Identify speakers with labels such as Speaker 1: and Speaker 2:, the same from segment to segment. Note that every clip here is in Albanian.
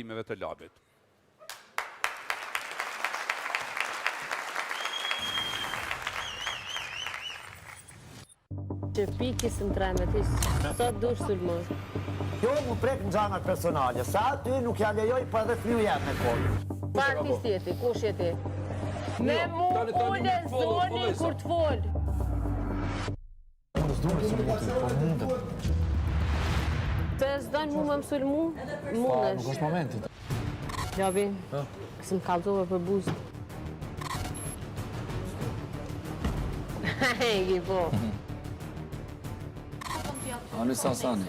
Speaker 1: timeve të labit.
Speaker 2: Që pikis në tremet, sot dush sulmon.
Speaker 3: Jo mu prek në gjanat personale, sa aty nuk ja lejoj për edhe fliu jetë me kodë.
Speaker 2: Pa artist jeti, kush jeti? Me mu ule zoni kur të folë.
Speaker 3: Unë s'du me sulmutin, po mundëm.
Speaker 2: Të zdojnë mu me më sulmu, mundesh.
Speaker 3: Nuk është momentit.
Speaker 2: Gjabi, kësë më kalzove për buzë. Hejgi po.
Speaker 4: Ani Sasani.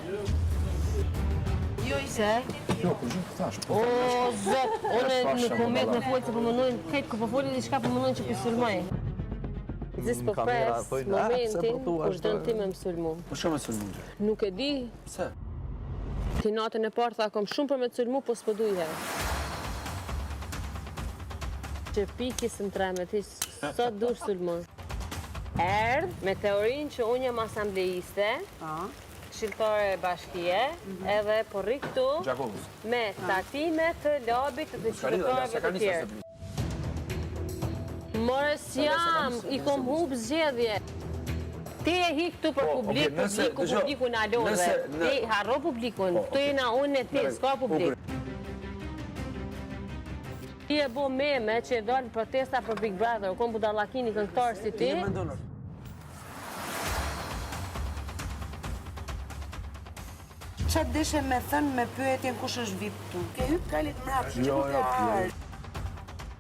Speaker 2: Se?
Speaker 4: Jo, për shumë këthash.
Speaker 2: O, zot, une në komet në folë që përmënojnë, këtë ku përfolin i shka përmënojnë që për sulmoj. Zis për pres momentin kur shdojnë ti me më sulmu.
Speaker 4: Për shumë e sulmu?
Speaker 2: Nuk e di.
Speaker 4: Pse?
Speaker 2: Ti natën e parë tha kom shumë për me të sulmu, po s'po duj herë. Që pikis në tremet, sot dush sulmon. Erdh me teorinë që unë jam asambleiste, këshilltare bashkie, edhe po rri këtu me takime të labit të qytetarëve të tjerë. More s'jam, i kom hub zgjedhje. Ti e hi këtu për publik, publiku në alove. Ti harro publikun, këtu jena unë e ti, s'ka publik. Ti e bo meme që e dalë protesta për Big Brother, kom budallakini këngëtar si ti.
Speaker 5: Qa deshe me thënë me pyetjen kush është vip tu? Ke hyp kalit mrapë, që ku ke parë?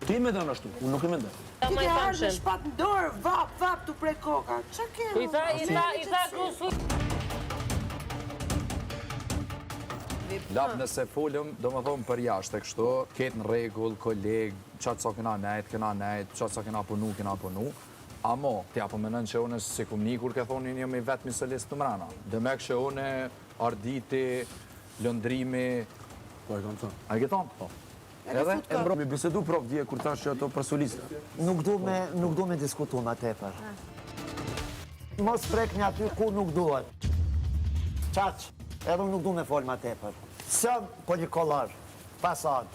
Speaker 4: Ti me dënë ashtu, unë nuk i me ndë.
Speaker 5: Ti ke arë në shpat në dorë, vap tu prej koka. Qa ke?
Speaker 2: I tha kusu.
Speaker 6: Lap nëse folëm, do më thonë për jashtë e kështu, ketë në regull, kolegë, qatë sa këna nejtë, qatë sa këna punu. Amo, t'ja po menën që une si kum një kur ke thonë një me vetëmi solist të mrena. Dëmek që une arditi, lëndrimi...
Speaker 4: Po e kam thënë.
Speaker 6: A e ke thonë? Po.
Speaker 4: Edhe? E mbro, mi bisedu prof dje kur thash që ato për solista.
Speaker 3: Nuk du me diskutu ma tepër. Mos prek një aty ku nuk duhet. Qaq, edhe nuk du me fol ma tepër. Sëm po një kolar, pasad.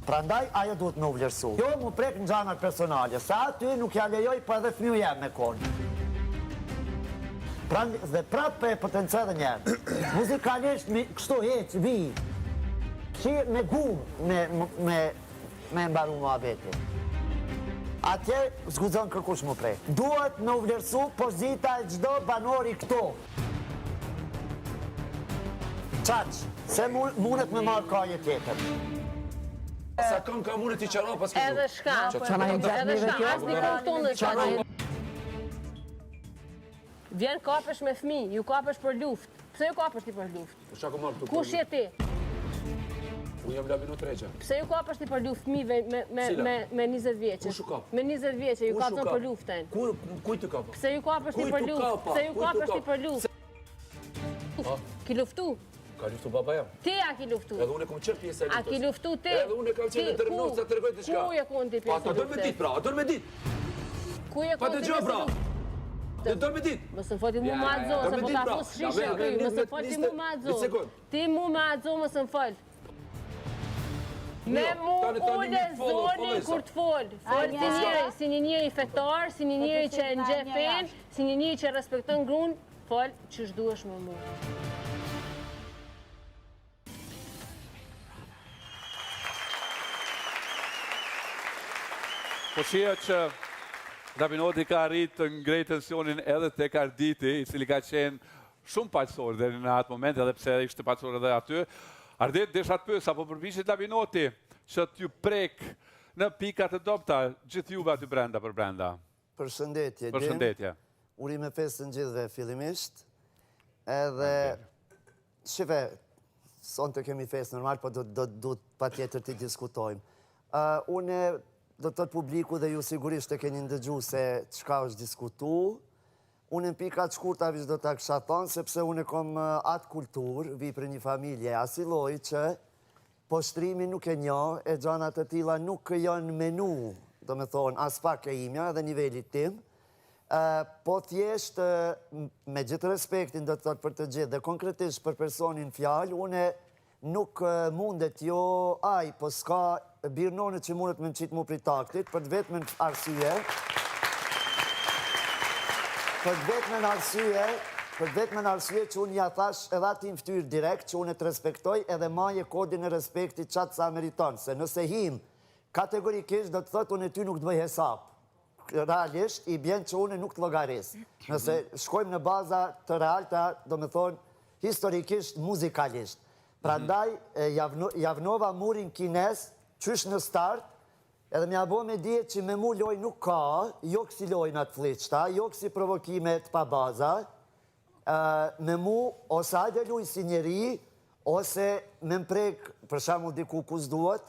Speaker 3: Prandaj, ajo duhet me u vlerësu. Jo mu prek në gjanat personale, sa aty nuk ja lejoj për edhe fliu jetë me konë. Dhe prap për e potenca dhe njerë. Muzikalisht, kështu heq, vi. Që me gumë me mbaru mua veti. Atje, zguzon kërkush mu prej. Duhet me u vlerësu pozita e gjdo banori këtu. Qaq, se mundet me marrë kaje tjetër.
Speaker 4: Sa kam ka mune t'i qara pas këtu.
Speaker 2: Edhe shka, asni këllton dhe shka. Vjen kapesh me fmi, ju kapesh për luft. Pse ju kapesh ti për luft?
Speaker 4: Po qa ku marrë këtu?
Speaker 2: Kush je ti?
Speaker 4: Unë jam Labino Treqa.
Speaker 2: Pse ju kapesh ti për luft fmive me 20 vjeqe?
Speaker 4: Kush u kap?
Speaker 2: Me 20 vjeqe, ju kapën për luften.
Speaker 4: Kuj të kapa?
Speaker 2: Pse ju kapesh ti për luft? Pse ju kapesh ti për luft? Ki luftu?
Speaker 4: Ka luftu baba jam.
Speaker 2: Ti a ki luftu?
Speaker 4: Edhe unë e kom qërë pjesë e luftës.
Speaker 2: A ki luftu ti?
Speaker 4: Edhe unë e kam qenë determinuar sa të regoj të shka.
Speaker 2: Ku e kon ti pjesë
Speaker 4: Pa, ta dojnë me dit, pra, a dojnë me dit.
Speaker 2: Ku e
Speaker 4: Pa
Speaker 2: kon
Speaker 4: të
Speaker 2: ti
Speaker 4: gjë,
Speaker 2: pjesë
Speaker 4: pra.
Speaker 2: luftës?
Speaker 4: Dhe dojnë me dit.
Speaker 2: Mësë foti mu ma adzo, se po ta fos shishe këj, mësë foti mu ma adzo. Ti mu ma adzo, mësë më fol. Me mu ule zoni kur të fol. Fol si një njëri fetar, si një njëri që e nxe fen, si një njëri që respekton grun, fol që shduesh me mu.
Speaker 1: Po shia që Dabinoti ka arritë të ngrej tensionin edhe tek Arditi, i cili ka qenë shumë paqësor deri në atë moment, edhe pse ishte paqësor edhe aty. Ardit, desha të pyes, apo përpiqet Dabinoti që t'ju prek në pikat e dobta gjithë juve aty brenda për brenda?
Speaker 3: Përshëndetje.
Speaker 1: Përshëndetje.
Speaker 3: Urime festën gjithve fillimisht. Edhe, shive, sonë të kemi festë normal, po do pa tjetër t'i diskutojmë. Une do të publiku dhe ju sigurisht e keni ndëgju se qka është diskutu. Unë në pikat shkurta vish do t'a kësha thonë, sepse unë e kom atë kultur, vi për një familje asiloj që poshtrimi nuk e njo, e gjanat të tila nuk janë menu, do me thonë, as pak e imja dhe nivellit tim, po thjesht me gjithë respektin do të thotë për të gjithë dhe konkretisht për personin fjallë, unë nuk mundet jo aj, po s'ka birnone që mundet me në qitë mu pri taktit, për të vetëm në arsye, që unë ja thash edhe ati në ftyrë direkt, që unë e të respektoj edhe maje kodin e respektit qatë sa meriton, se nëse him kategorikisht do të thotë unë e ty nuk të bëj hesap. Realisht, i bjen që unë nuk të logaris. Nëse shkojmë në baza të realta, do me thonë, historikisht, muzikalisht. Pra ndaj, javnova murin kines, qysh në start, edhe mja bo me dje që me mu loj nuk ka, jo kësi lojnë atë fliqta, jo kësi provokimet pa baza, me mu, ose ajde luj si njeri, ose me mprek, për shamu diku kus duhet,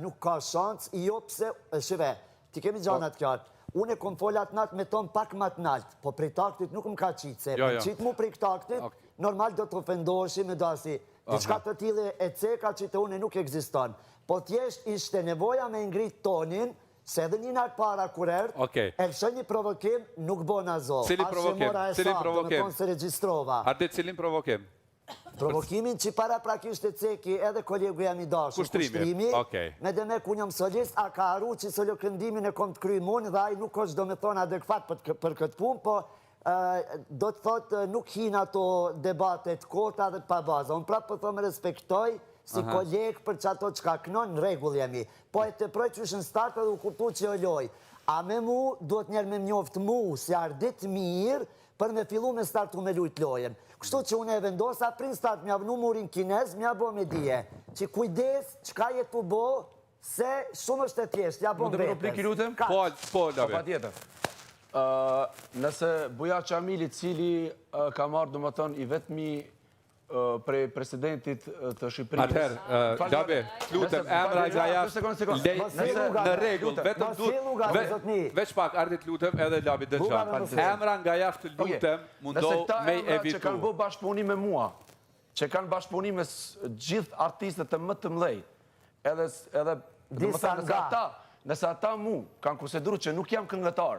Speaker 3: nuk ka shans, jo pse, shive, ti kemi gjanat kjartë, unë e kom folat natë me ton pak mat nalt, po prej taktit nuk më ka qitë, se për qitë mu prej taktit, normal do të ofendoshi me dasi, diçka të tile e ceka që të une nuk eksiston, po thjesht ishte nevoja me ngrit tonin, se edhe një natë para kurert, e lëshë një provokim, nuk bo në zo.
Speaker 1: Cili provokim? Cili provokim?
Speaker 3: Do me tonë se registrova.
Speaker 1: Ardit, cilin provokim?
Speaker 3: Provokimin që para prakisht e ceki edhe kolegu jam i dashur, kushtrimi, me dhe me ku njëm solist, a ka arru që solo këndimin e kom të kryjë mund, dhe aj nuk është do me thonë adekvat për këtë pun, po do të thotë nuk hinë ato debatet kota dhe të pa baza. Unë prapë për thëmë respektoj si kolegë për që ato që ka kënon në regull jemi. Po e të proj që është në start edhe u kuptu që jo loj. A me mu, duhet njerë me mjoftë mu, si ardit mirë, për me fillu me startu me lujt lojen. Kështu që unë e vendosa, prin start mja vënu murin kinez, mja bo me dje. Që kujdes, që ka jetu bo, se shumë është e thjesht, ja bo
Speaker 4: Më të replik i lutem?
Speaker 1: Po, David.
Speaker 4: Pa tjetër. Nëse Buja Qamili, cili ka marrë, do më thënë, i vetëmi prej presidentit të Shqipërisë.
Speaker 1: Atëherë, David, lutem, emra Gajasht, në regull, vetëm duhet, veç pak, ardit lutem, edhe David dëgjan. Emra nga jashtë lutem, mundoh me evitu.
Speaker 4: Që kanë bë bashkëpunim me mua, që kanë bashkëpunim me gjithë artistët të më të mlej, edhe,
Speaker 3: Disa nga.
Speaker 4: nëse ata mu kanë konsideru që nuk jam këngëtar,